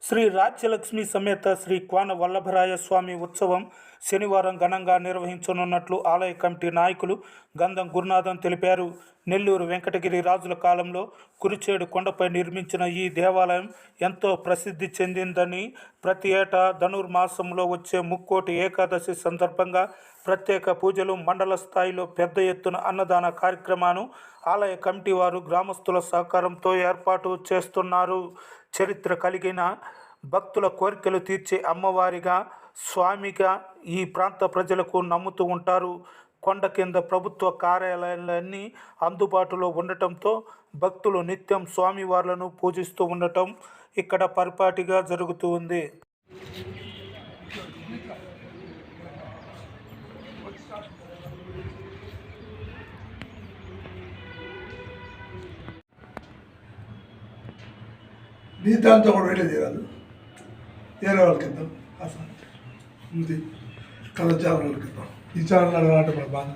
శ్రీ రాజ్యలక్ష్మి సమేత శ్రీ కోన వల్లభరాయ స్వామి ఉత్సవం శనివారం ఘనంగా నిర్వహించనున్నట్లు ఆలయ కమిటీ నాయకులు గంధం గురునాథన్ తెలిపారు. నెల్లూరు వెంకటగిరి రాజుల కాలంలో కురిచేడు కొండపై నిర్మించిన ఈ దేవాలయం ఎంతో ప్రసిద్ధి చెందిందని, ప్రతి ఏటా ధనుర్మాసంలో వచ్చే ముక్కోటి ఏకాదశి సందర్భంగా ప్రత్యేక పూజలు, మండల స్థాయిలో పెద్ద ఎత్తున అన్నదాన కార్యక్రమాన్ని ఆలయ కమిటీ వారు గ్రామస్తుల సహకారంతో ఏర్పాటు చేస్తున్నారు. చరిత్ర కలిగిన, భక్తుల కోరికలు తీర్చే అమ్మవారిగా, స్వామిగా ఈ ప్రాంత ప్రజలకు నమ్ముతూ ఉంటారు. కొండ కింద ప్రభుత్వ కార్యాలయాలన్నీ అందుబాటులో ఉండటంతో భక్తులు నిత్యం స్వామివార్లను పూజిస్తూ ఉండటం ఇక్కడ పరిపాటిగా జరుగుతూ ఉంది. నీ దాంతో కూడా వెళ్ళేది కాదు, వేరే వాళ్ళకి ఇద్దాం. అసలు ఉంది కథ ఛానల్ వాళ్ళకి ఇద్దాం. ఈ ఛానల్ అడగాలంటే మన బాధ.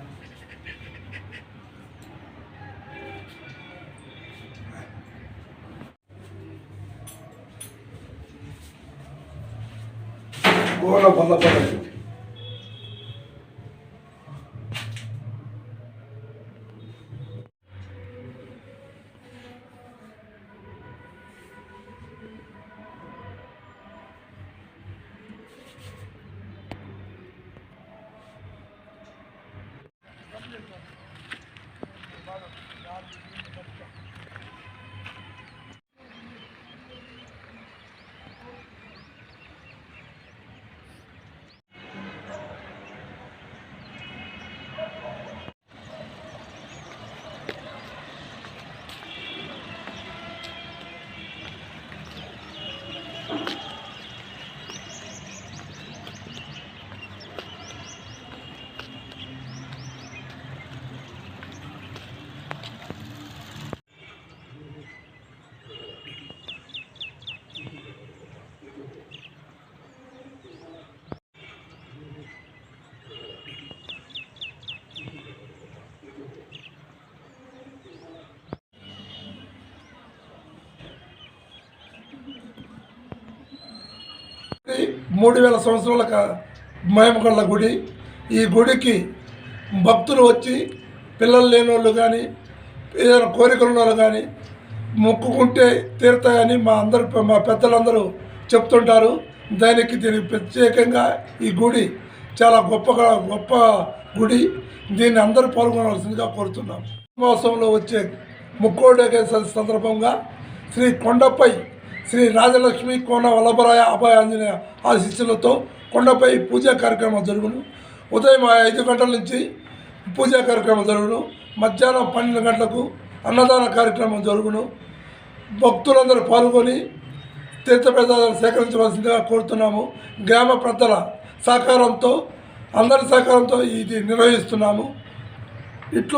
గోడ బల్లపడదు. ఈ 3000 సంవత్సరాల మహిమగల గుడి. ఈ గుడికి భక్తులు వచ్చి పిల్లలు లేని వాళ్ళు కానీ, ఏదైనా కోరికలు ఉన్న వాళ్ళు కానీ మొక్కుకుంటే తీరుతాయని మా పెద్దలందరూ చెప్తుంటారు. దీనికి ప్రత్యేకంగా ఈ గుడి చాలా గొప్ప గుడి. దీన్ని అందరూ పాల్గొనవలసిందిగా కోరుతున్నాం. మాసంలో వచ్చే ముక్కోటి ఏకాదశి సందర్భంగా శ్రీ కొండపై శ్రీ రాజలక్ష్మి కోన వల్లభరాయ అభయ ఆంజనేయ ఆశీస్సులతో కొండపై పూజా కార్యక్రమం జరుగును. ఉదయం 5 గంటల నుంచి పూజా కార్యక్రమం జరుగును. మధ్యాహ్నం 12 గంటలకు అన్నదాన కార్యక్రమం జరుగును. భక్తులందరూ పాల్గొని తీర్థప్రసాదాలు సేకరించవలసిందిగా కోరుతున్నాము. గ్రామ పెద్దల సహకారంతో, అందరి సహకారంతో ఇది నిర్వహిస్తున్నాము. ఇట్లు